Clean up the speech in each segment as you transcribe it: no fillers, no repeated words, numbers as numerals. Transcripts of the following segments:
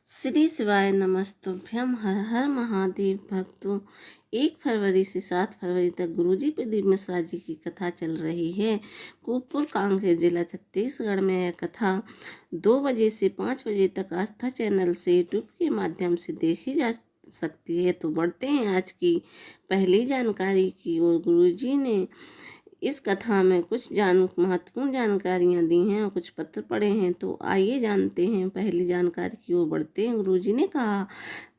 श्री शिवाय नमस्तुभ्यम। हर हर महादेव। भक्तों, 1 फरवरी से 7 फरवरी तक गुरुजी प्रदीप मिश्रा जी की कथा चल रही है। कुपुर कांकेर जिला छत्तीसगढ़ में यह कथा 2 बजे से 5 बजे तक आस्था चैनल से यूट्यूब के माध्यम से देखी जा सकती है। तो बढ़ते हैं आज की पहली जानकारी की ओर। गुरुजी ने इस कथा में कुछ महत्वपूर्ण जानकारियाँ दी हैं और कुछ पत्र पढ़े हैं। तो आइए जानते हैं पहली जानकारी की ओर बढ़ते हैं। गुरुजी ने कहा,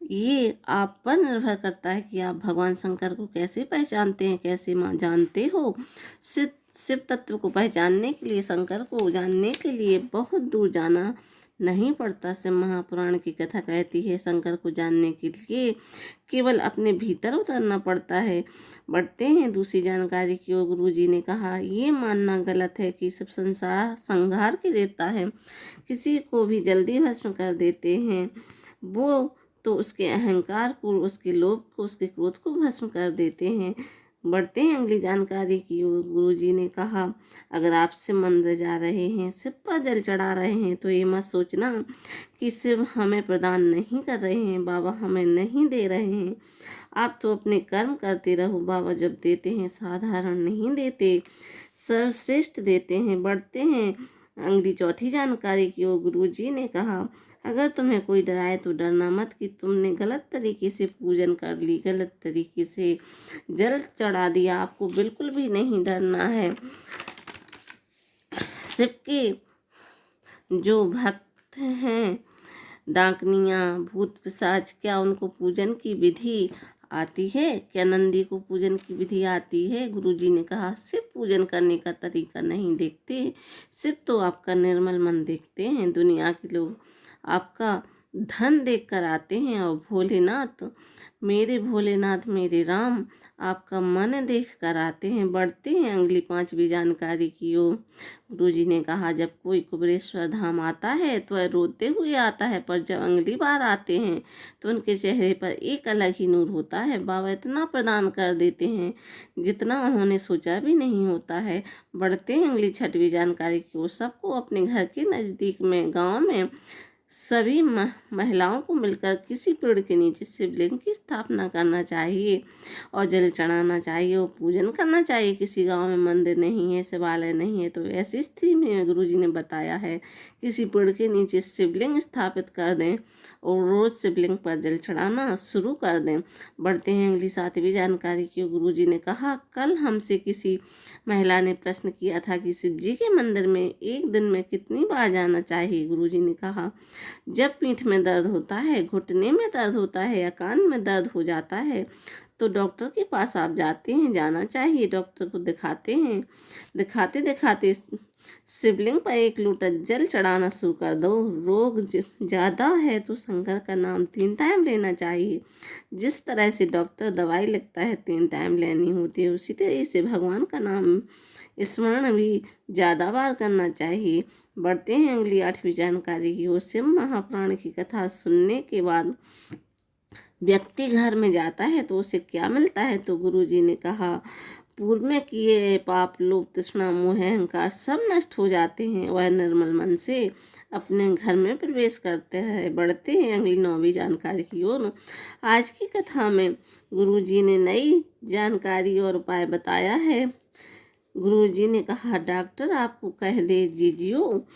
ये आप पर निर्भर करता है कि आप भगवान शंकर को कैसे पहचानते हैं, कैसे जानते हो। शिव तत्व को पहचानने के लिए, शंकर को जानने के लिए बहुत दूर जाना नहीं पड़ता। शिव महापुराण की कथा कहती है, शंकर को जानने के लिए केवल अपने भीतर उतरना पड़ता है। बढ़ते हैं दूसरी जानकारी की ओर। गुरुजी ने कहा, ये मानना गलत है कि शिव संसार संहार के देता है, किसी को भी जल्दी भस्म कर देते हैं। वो तो उसके अहंकार को, उसके लोभ को, उसके क्रोध को भस्म कर देते हैं। बढ़ते हैं अगली जानकारी की ओर। गुरुजी ने कहा, अगर आप शिव मंदिर जा रहे हैं, शिव पर जल चढ़ा रहे हैं, तो ये मत सोचना कि शिव हमें प्रदान नहीं कर रहे हैं, बाबा हमें नहीं दे रहे हैं। आप तो अपने कर्म करते रहो, बाबा जब देते हैं साधारण नहीं देते, सर्वश्रेष्ठ देते हैं। बढ़ते हैं अगली चौथी जानकारी की ओर। गुरुजी ने कहा, अगर तुम्हें कोई डराए तो डरना मत कि तुमने गलत तरीके से पूजन कर ली, गलत तरीके से जल चढ़ा दिया। आपको बिल्कुल भी नहीं डरना है। शिव के जो भक्त हैं, डाकनियाँ, भूत पिशाच, क्या उनको पूजन की विधि आती है? क्या नंदी को पूजन की विधि आती है? गुरुजी ने कहा, शिव पूजन करने का तरीका नहीं देखते, शिव तो आपका निर्मल मन देखते हैं। दुनिया के लोग आपका धन देख कर आते हैं और भोलेनाथ, मेरे राम, आपका मन देख कर आते हैं। बढ़ते हैं अगली 5वीं जानकारी की ओर। गुरुजी ने कहा, जब कोई कुबेरेश्वर धाम आता है तो वह रोते हुए आता है, पर जब अगली बार आते हैं तो उनके चेहरे पर एक अलग ही नूर होता है। बाबा इतना प्रदान कर देते हैं जितना उन्होंने सोचा भी नहीं होता है। बढ़ते हैं अगली 6वीं जानकारी की ओर। सबको अपने घर के नज़दीक में, गाँव में सभी महिलाओं को मिलकर किसी पेड़ के नीचे शिवलिंग की स्थापना करना चाहिए और जल चढ़ाना चाहिए और पूजन करना चाहिए। किसी गांव में मंदिर नहीं है, शिवालय नहीं है, तो ऐसी स्थिति में गुरुजी ने बताया है किसी पेड़ के नीचे शिवलिंग स्थापित कर दें और रोज़ शिवलिंग पर जल चढ़ाना शुरू कर दें। बढ़ते हैं अगली 7वीं जानकारी की। गुरुजी ने कहा, कल हमसे किसी महिला ने प्रश्न किया था कि शिव जी के मंदिर में एक दिन में कितनी बार जाना चाहिए। गुरुजी ने कहा, जब पीठ में दर्द होता है, घुटने में दर्द होता है या कान में दर्द हो जाता है तो डॉक्टर के पास आप जाते हैं, जाना चाहिए। डॉक्टर को दिखाते हैं, दिखाते दिखाते शिवलिंग पर 1 लोटा जल चढ़ाना शुरू कर दो। रोग ज़्यादा है तो शंकर का नाम 3 टाइम लेना चाहिए। जिस तरह से डॉक्टर दवाई लिखता है 3 टाइम लेनी होती है, उसी तरह से भगवान का नाम स्मरण भी ज़्यादा बार करना चाहिए। बढ़ते हैं अगली 8वीं जानकारी की ओर। शिव महापुराण की कथा सुनने के बाद व्यक्ति घर में जाता है तो उसे क्या मिलता है? तो गुरुजी ने कहा, पूर्व में किए पाप, लोभ, तृष्णा, मोह, अहंकार सब नष्ट हो जाते हैं। वह निर्मल मन से अपने घर में प्रवेश करते हैं। बढ़ते हैं अगली 9वीं जानकारी की ओर। आज की कथा में गुरुजी ने नई जानकारी और उपाय बताया है। गुरुजी ने कहा, डॉक्टर आपको कह दे जीजियो,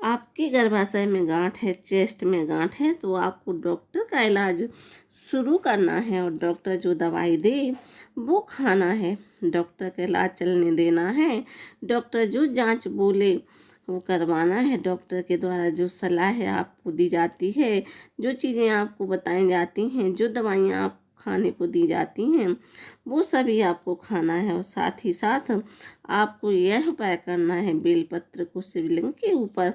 आपके गर्भाशय में गांठ है, चेस्ट में गांठ है, तो आपको डॉक्टर का इलाज शुरू करना है और डॉक्टर जो दवाई दे वो खाना है। डॉक्टर का इलाज चलने देना है। डॉक्टर जो जांच बोले वो करवाना है। डॉक्टर के द्वारा जो सलाह है आपको दी जाती है, जो चीज़ें आपको बताई जाती हैं, जो दवाइयाँ आप खाने को दी जाती हैं, वो सभी आपको खाना है। और साथ ही साथ आपको यह उपाय करना है, बेलपत्र को शिवलिंग के ऊपर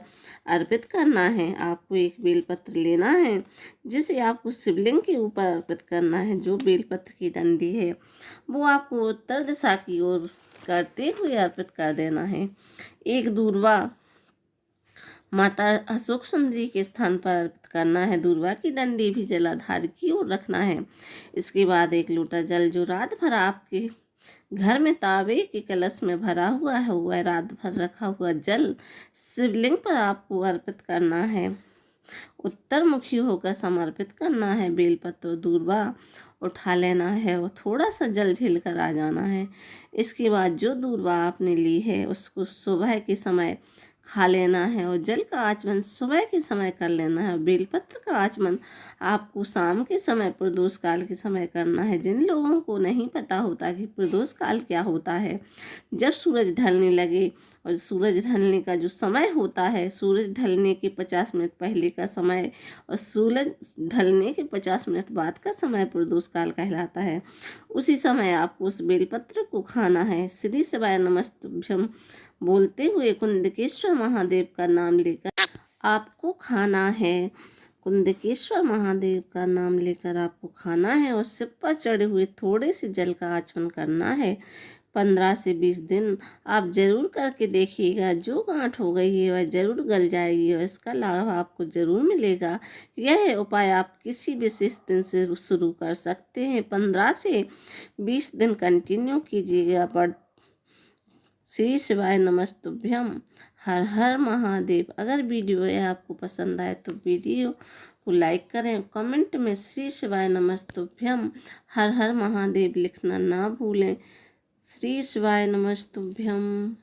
अर्पित करना है। आपको एक बेलपत्र लेना है जिसे आपको शिवलिंग के ऊपर अर्पित करना है। जो बेलपत्र की डंडी है वो आपको उत्तर दिशा की ओर करते हुए अर्पित कर देना है। एक दूर्वा माता अशोक सुंदरी के स्थान पर अर्पित करना है। दूर्वा की डंडी भी जलाधार की ओर रखना है। इसके बाद 1 लोटा जल जो रात भर आपके घर में तांबे के कलश में भरा हुआ है, वह रात भर रखा हुआ जल शिवलिंग पर आपको अर्पित करना है। उत्तरमुखी होकर समर्पित करना है। बेलपत्र और दूर्वा उठा लेना है और थोड़ा सा जल झेल कर आ जाना है। इसके बाद जो दूर्वा आपने ली है उसको सुबह के समय खा लेना है और जल का आचमन सुबह के समय कर लेना है। बेलपत्र का आचमन आपको शाम के समय प्रदोष काल के समय करना है। जिन लोगों को नहीं पता होता कि प्रदोष काल क्या होता है, जब सूरज ढलने लगे और सूरज ढलने का जो समय होता है, सूरज ढलने के 50 मिनट पहले का समय और सूरज ढलने के 50 मिनट बाद का समय प्रदोष काल कहलाता है। उसी समय आपको उस बेलपत्र को खाना है। श्री शिवाय नमस्तुभ्यम बोलते हुए कुंदकेश्वर महादेव का नाम लेकर आपको खाना है। कुंदकेश्वर महादेव का नाम लेकर आपको खाना है और सिर पर चढ़े हुए थोड़े से जल का आचमन करना है। 15 से 20 दिन आप जरूर करके देखिएगा। जो गांठ हो गई है वह जरूर गल जाएगी और इसका लाभ आपको जरूर मिलेगा। यह उपाय आप किसी विशेष दिन से शुरू कर सकते हैं। 15 से 20 दिन कंटिन्यू कीजिएगा। पर श्री शिवाय नमस्तुभ्यम। हर हर महादेव। अगर वीडियो यह आपको पसंद आए तो वीडियो को लाइक करें। कमेंट में श्री शिवाय नमस्तुभ्यम हर हर महादेव लिखना ना भूलें। श्री शिवाय नमस्तुभ्यम।